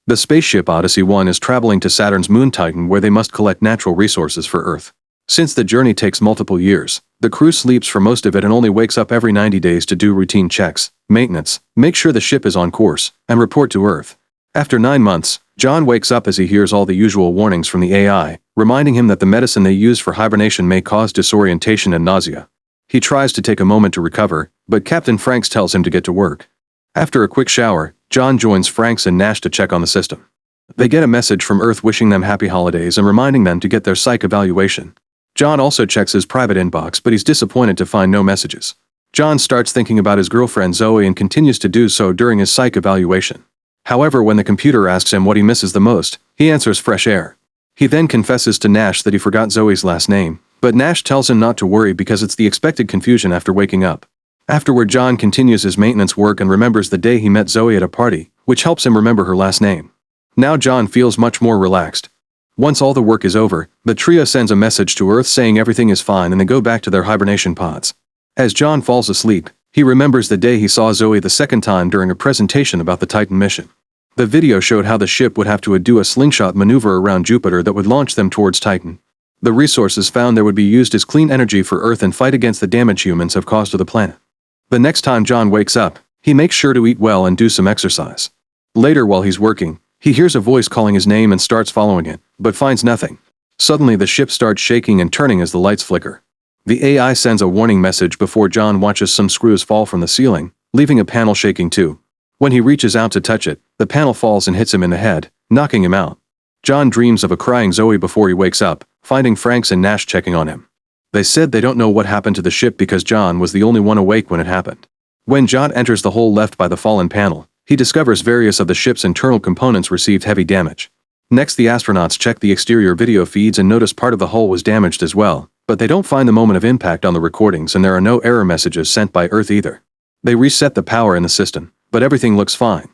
The spaceship Odyssey 1 is traveling to Saturn's moon Titan where they must collect natural resources for Earth. Since the journey takes multiple years, the crew sleeps for most of it and only wakes up every 90 days to do routine checks, maintenance, make sure the ship is on course, and report to Earth. After 9 months, John wakes up as he hears all the usual warnings from the AI, reminding him that the medicine they use for hibernation may cause disorientation and nausea. He tries to take a moment to recover, but Captain Franks tells him to get to work. After a quick shower, John joins Franks and Nash to check on the system. They get a message from Earth wishing them happy holidays and reminding them to get their psych evaluation. John also checks his private inbox, but he's disappointed to find no messages. John starts thinking about his girlfriend Zoe and continues to do so during his psych evaluation. However, when the computer asks him what he misses the most, he answers fresh air. He then confesses to Nash that he forgot Zoe's last name, but Nash tells him not to worry because it's the expected confusion after waking up. Afterward, John continues his maintenance work and remembers the day he met Zoe at a party, which helps him remember her last name. Now John feels much more relaxed. Once all the work is over, the trio sends a message to Earth saying everything is fine and they go back to their hibernation pods. As John falls asleep, he remembers the day he saw Zoe the second time during a presentation about the Titan mission. The video showed how the ship would have to do a slingshot maneuver around Jupiter that would launch them towards Titan. The resources found there would be used as clean energy for Earth and fight against the damage humans have caused to the planet. The next time John wakes up, he makes sure to eat well and do some exercise. Later, while he's working, he hears a voice calling his name and starts following it, but finds nothing. Suddenly the ship starts shaking and turning as the lights flicker. The AI sends a warning message before John watches some screws fall from the ceiling, leaving a panel shaking too. When he reaches out to touch it, the panel falls and hits him in the head, knocking him out. John dreams of a crying Zoe before he wakes up, finding Franks and Nash checking on him. They said they don't know what happened to the ship because John was the only one awake when it happened. When John enters the hole left by the fallen panel, he discovers various of the ship's internal components received heavy damage. Next, the astronauts check the exterior video feeds and notice part of the hull was damaged as well, but they don't find the moment of impact on the recordings and there are no error messages sent by Earth either. They reset the power in the system, but everything looks fine.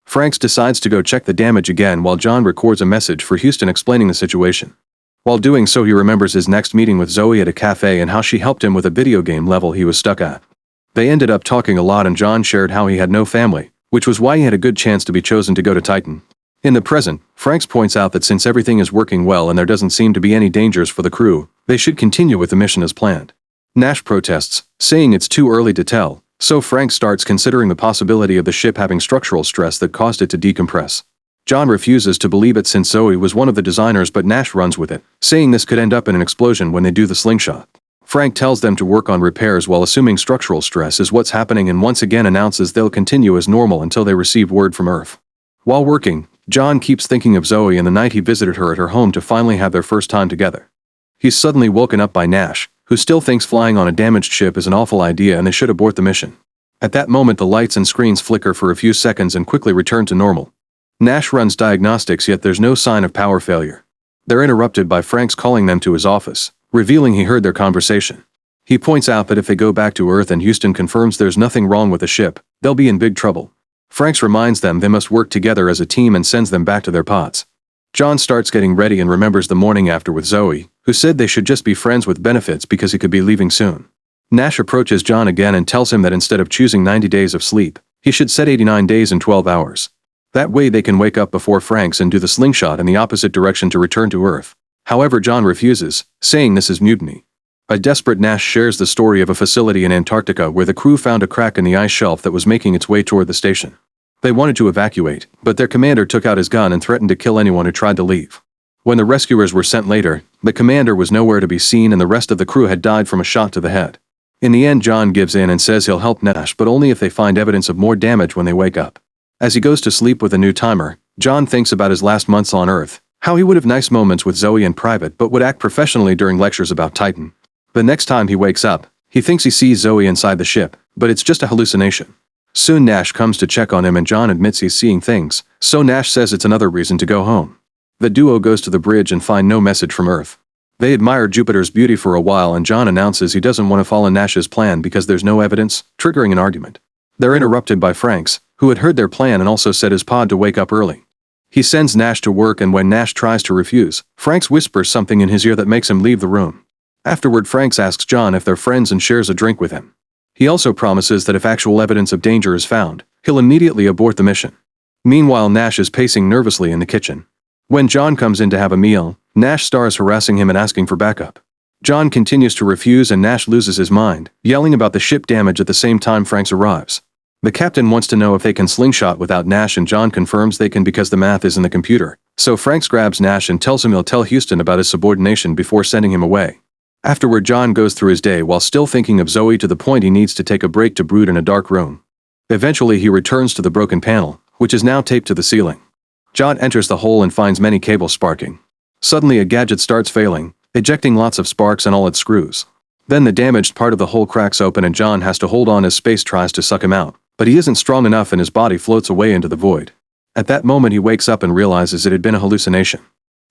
Franks decides to go check the damage again while John records a message for Houston explaining the situation. While doing so, he remembers his next meeting with Zoe at a cafe and how she helped him with a video game level he was stuck at. They ended up talking a lot and John shared how he had no family, which was why he had a good chance to be chosen to go to Titan. In the present, Franks points out that since everything is working well and there doesn't seem to be any dangers for the crew, they should continue with the mission as planned. Nash protests, saying it's too early to tell, so Franks starts considering the possibility of the ship having structural stress that caused it to decompress. John refuses to believe it since Zoe was one of the designers, but Nash runs with it, saying this could end up in an explosion when they do the slingshot. Frank tells them to work on repairs while assuming structural stress is what's happening and once again announces they'll continue as normal until they receive word from Earth. While working, John keeps thinking of Zoe and the night he visited her at her home to finally have their first time together. He's suddenly woken up by Nash, who still thinks flying on a damaged ship is an awful idea and they should abort the mission. At that moment, the lights and screens flicker for a few seconds and quickly return to normal. Nash runs diagnostics, yet there's no sign of power failure. They're interrupted by Franks calling them to his office, revealing he heard their conversation. He points out that if they go back to Earth and Houston confirms there's nothing wrong with the ship, they'll be in big trouble. Franks reminds them they must work together as a team and sends them back to their pods. John starts getting ready and remembers the morning after with Zoe, who said they should just be friends with benefits because he could be leaving soon. Nash approaches John again and tells him that instead of choosing 90 days of sleep, he should set 89 days and 12 hours. That way they can wake up before Franks and do the slingshot in the opposite direction to return to Earth. However, John refuses, saying this is mutiny. A desperate Nash shares the story of a facility in Antarctica where the crew found a crack in the ice shelf that was making its way toward the station. They wanted to evacuate, but their commander took out his gun and threatened to kill anyone who tried to leave. When the rescuers were sent later, the commander was nowhere to be seen and the rest of the crew had died from a shot to the head. In the end, John gives in and says he'll help Nash, but only if they find evidence of more damage when they wake up. As he goes to sleep with a new timer, John thinks about his last months on Earth, how he would have nice moments with Zoe in private but would act professionally during lectures about Titan. The next time he wakes up, he thinks he sees Zoe inside the ship, but it's just a hallucination. Soon Nash comes to check on him and John admits he's seeing things, so Nash says it's another reason to go home. The duo goes to the bridge and find no message from Earth. They admire Jupiter's beauty for a while and John announces he doesn't want to follow Nash's plan because there's no evidence, triggering an argument. They're interrupted by Franks, who had heard their plan and also set his pod to wake up early. He sends Nash to work and when Nash tries to refuse, Franks whispers something in his ear that makes him leave the room. Afterward, Franks asks John if they're friends and shares a drink with him. He also promises that if actual evidence of danger is found, he'll immediately abort the mission. Meanwhile, Nash is pacing nervously in the kitchen. When John comes in to have a meal, Nash starts harassing him and asking for backup. John continues to refuse and Nash loses his mind, yelling about the ship damage at the same time Franks arrives. The captain wants to know if they can slingshot without Nash and John confirms they can because the math is in the computer. So Franks grabs Nash and tells him he'll tell Houston about his subordination before sending him away. Afterward, John goes through his day while still thinking of Zoe to the point he needs to take a break to brood in a dark room. Eventually he returns to the broken panel, which is now taped to the ceiling. John enters the hole and finds many cables sparking. Suddenly a gadget starts failing, ejecting lots of sparks and all its screws. Then the damaged part of the hole cracks open and John has to hold on as space tries to suck him out, but he isn't strong enough and his body floats away into the void. At that moment he wakes up and realizes it had been a hallucination.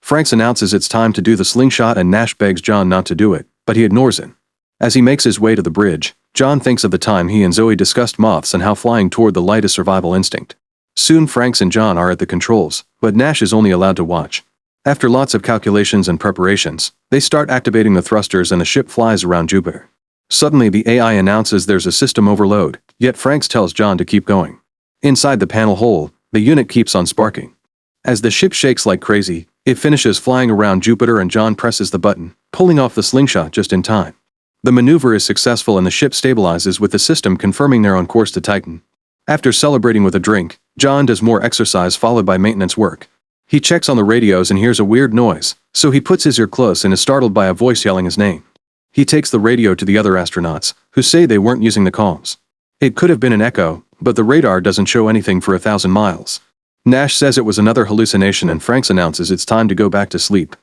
Franks announces it's time to do the slingshot and Nash begs John not to do it, but he ignores it. As he makes his way to the bridge, John thinks of the time he and Zoe discussed moths and how flying toward the light is survival instinct. Soon Franks and John are at the controls, but Nash is only allowed to watch. After lots of calculations and preparations, they start activating the thrusters and the ship flies around Jupiter. Suddenly the AI announces there's a system overload, yet Franks tells John to keep going. Inside the panel hole, the unit keeps on sparking. As the ship shakes like crazy, it finishes flying around Jupiter and John presses the button, pulling off the slingshot just in time. The maneuver is successful and the ship stabilizes with the system confirming they're on course to Titan. After celebrating with a drink, John does more exercise followed by maintenance work. He checks on the radios and hears a weird noise, so he puts his ear close and is startled by a voice yelling his name. He takes the radio to the other astronauts, who say they weren't using the comms. It could have been an echo, but the radar doesn't show anything for 1,000 miles. Nash says it was another hallucination and Franks announces it's time to go back to sleep.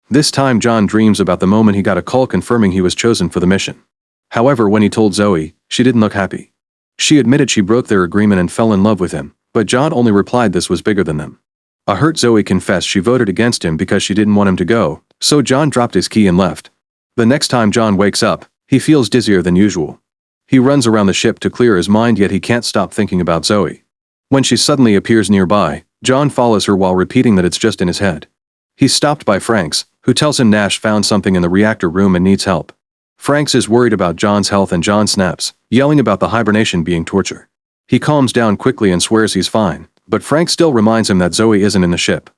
This time John dreams about the moment he got a call confirming he was chosen for the mission. However, when he told Zoe, she didn't look happy. She admitted she broke their agreement and fell in love with him, but John only replied this was bigger than them. A hurt Zoe confessed she voted against him because she didn't want him to go, so John dropped his key and left. The next time John wakes up, he feels dizzier than usual. He runs around the ship to clear his mind yet he can't stop thinking about Zoe. When she suddenly appears nearby, John follows her while repeating that it's just in his head. He's stopped by Franks, who tells him Nash found something in the reactor room and needs help. Franks is worried about John's health and John snaps, yelling about the hibernation being torture. He calms down quickly and swears he's fine, but Frank still reminds him that Zoe isn't in the ship.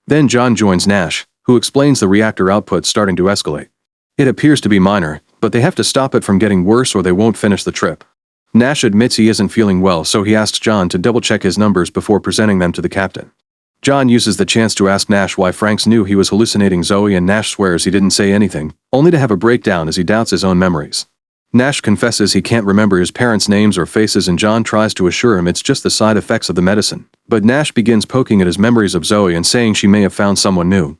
Then John joins Nash, who explains the reactor output starting to escalate. It appears to be minor, but they have to stop it from getting worse or they won't finish the trip. Nash admits he isn't feeling well, so he asks John to double-check his numbers before presenting them to the captain. John uses the chance to ask Nash why Franks knew he was hallucinating Zoe and Nash swears he didn't say anything, only to have a breakdown as he doubts his own memories. Nash confesses he can't remember his parents' names or faces and John tries to assure him it's just the side effects of the medicine, but Nash begins poking at his memories of Zoe and saying she may have found someone new.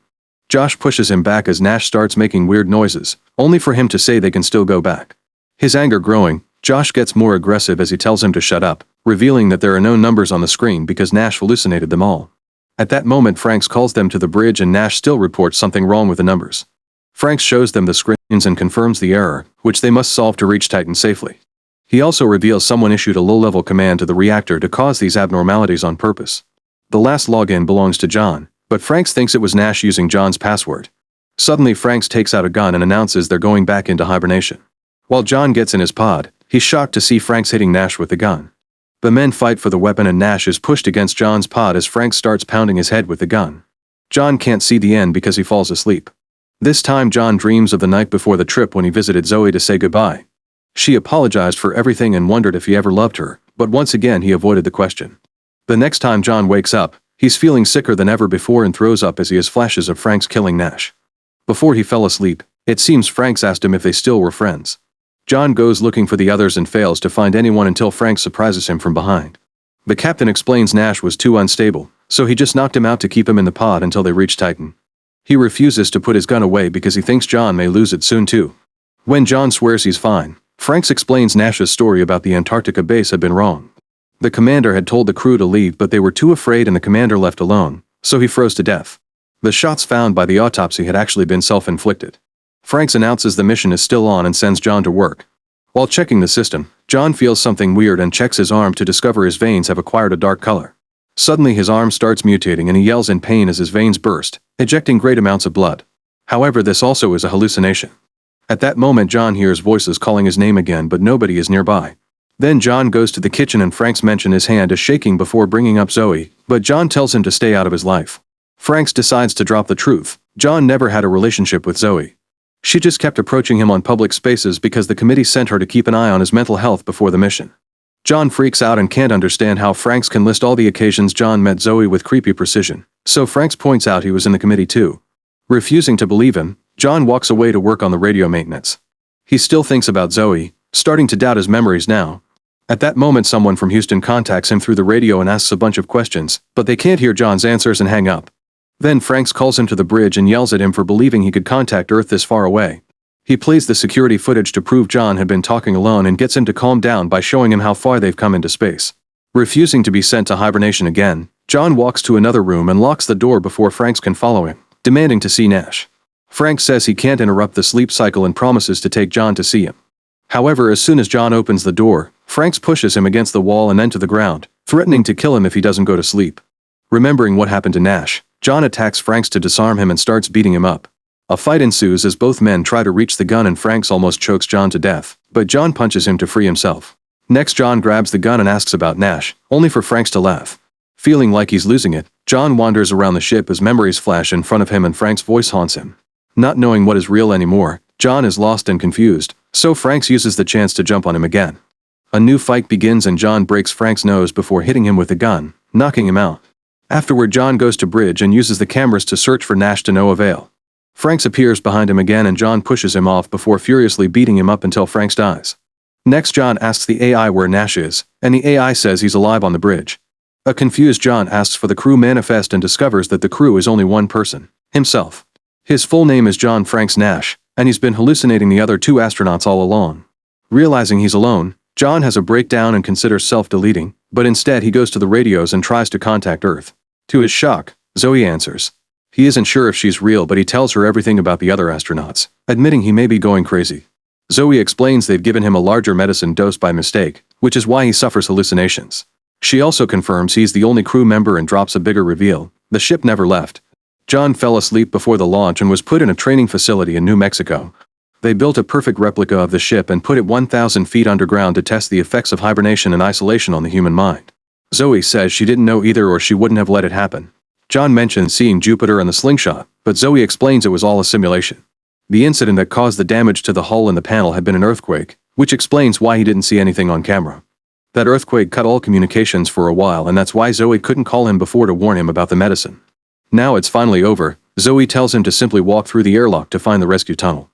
Josh pushes him back as Nash starts making weird noises, only for him to say they can still go back. His anger growing, Josh gets more aggressive as he tells him to shut up, revealing that there are no numbers on the screen because Nash hallucinated them all. At that moment Franks calls them to the bridge and Nash still reports something wrong with the numbers. Franks shows them the screens and confirms the error, which they must solve to reach Titan safely. He also reveals someone issued a low-level command to the reactor to cause these abnormalities on purpose. The last login belongs to John, but Franks thinks it was Nash using John's password. Suddenly Franks takes out a gun and announces they're going back into hibernation. While John gets in his pod, he's shocked to see Franks hitting Nash with the gun. The men fight for the weapon and Nash is pushed against John's pod as Franks starts pounding his head with the gun. John can't see the end because he falls asleep. This time John dreams of the night before the trip when he visited Zoe to say goodbye. She apologized for everything and wondered if he ever loved her, but once again he avoided the question. The next time John wakes up, he's feeling sicker than ever before and throws up as he has flashes of Franks killing Nash. Before he fell asleep, it seems Franks asked him if they still were friends. John goes looking for the others and fails to find anyone until Franks surprises him from behind. The captain explains Nash was too unstable, so he just knocked him out to keep him in the pod until they reach Titan. He refuses to put his gun away because he thinks John may lose it soon too. When John swears he's fine, Franks explains Nash's story about the Antarctica base had been wrong. The commander had told the crew to leave but they were too afraid and the commander left alone, so he froze to death. The shots found by the autopsy had actually been self-inflicted. Franks announces the mission is still on and sends John to work. While checking the system, John feels something weird and checks his arm to discover his veins have acquired a dark color. Suddenly his arm starts mutating and he yells in pain as his veins burst, ejecting great amounts of blood. However, this also is a hallucination. At that moment John hears voices calling his name again but nobody is nearby. Then John goes to the kitchen and Frank's mention his hand is shaking before bringing up Zoe, but John tells him to stay out of his life. Franks decides to drop the truth. John never had a relationship with Zoe. She just kept approaching him on public spaces because the committee sent her to keep an eye on his mental health before the mission. John freaks out and can't understand how Franks can list all the occasions John met Zoe with creepy precision, so Franks points out he was in the committee too. Refusing to believe him, John walks away to work on the radio maintenance. He still thinks about Zoe, starting to doubt his memories now. At that moment someone from Houston contacts him through the radio and asks a bunch of questions, but they can't hear John's answers and hang up. Then Franks calls him to the bridge and yells at him for believing he could contact Earth this far away. He plays the security footage to prove John had been talking alone and gets him to calm down by showing him how far they've come into space. Refusing to be sent to hibernation again, John walks to another room and locks the door before Franks can follow him, demanding to see Nash. Franks says he can't interrupt the sleep cycle and promises to take John to see him. However, as soon as John opens the door, Franks pushes him against the wall and then to the ground, threatening to kill him if he doesn't go to sleep. Remembering what happened to Nash, John attacks Franks to disarm him and starts beating him up. A fight ensues as both men try to reach the gun and Franks almost chokes John to death, but John punches him to free himself. Next John grabs the gun and asks about Nash, only for Franks to laugh. Feeling like he's losing it, John wanders around the ship as memories flash in front of him and Frank's voice haunts him. Not knowing what is real anymore, John is lost and confused, so Franks uses the chance to jump on him again. A new fight begins and John breaks Frank's nose before hitting him with the gun, knocking him out. Afterward John goes to bridge and uses the cameras to search for Nash to no avail. Franks appears behind him again and John pushes him off before furiously beating him up until Franks dies. Next John asks the AI where Nash is, and the AI says he's alive on the bridge. A confused John asks for the crew manifest and discovers that the crew is only one person, himself. His full name is John Franks Nash, and he's been hallucinating the other two astronauts all along. Realizing he's alone, John has a breakdown and considers self-deleting, but instead he goes to the radios and tries to contact Earth. To his shock, Zoe answers. He isn't sure if she's real but he tells her everything about the other astronauts, admitting he may be going crazy. Zoe explains they've given him a larger medicine dose by mistake, which is why he suffers hallucinations. She also confirms he's the only crew member and drops a bigger reveal. The ship never left. John fell asleep before the launch and was put in a training facility in New Mexico. They built a perfect replica of the ship and put it 1,000 feet underground to test the effects of hibernation and isolation on the human mind. Zoe says she didn't know either or she wouldn't have let it happen. John mentions seeing Jupiter and the Slingshot, but Zoe explains it was all a simulation. The incident that caused the damage to the hull and the panel had been an earthquake, which explains why he didn't see anything on camera. That earthquake cut all communications for a while and that's why Zoe couldn't call him before to warn him about the medicine. Now it's finally over, Zoe tells him to simply walk through the airlock to find the rescue tunnel.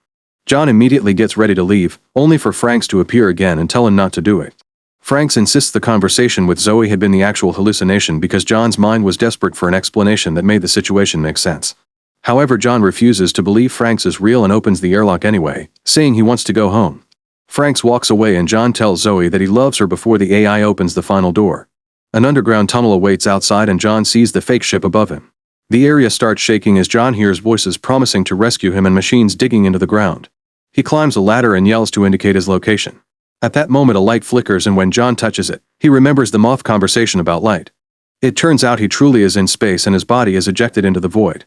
John immediately gets ready to leave, only for Franks to appear again and tell him not to do it. Franks insists the conversation with Zoe had been the actual hallucination because John's mind was desperate for an explanation that made the situation make sense. However, John refuses to believe Franks is real and opens the airlock anyway, saying he wants to go home. Franks walks away and John tells Zoe that he loves her before the AI opens the final door. An underground tunnel awaits outside and John sees the fake ship above him. The area starts shaking as John hears voices promising to rescue him and machines digging into the ground. He climbs a ladder and yells to indicate his location. At that moment a light flickers and when John touches it, he remembers the moth conversation about light. It turns out he truly is in space and his body is ejected into the void.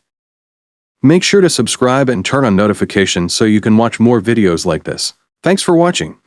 Make sure to subscribe and turn on notifications so you can watch more videos like this. Thanks for watching.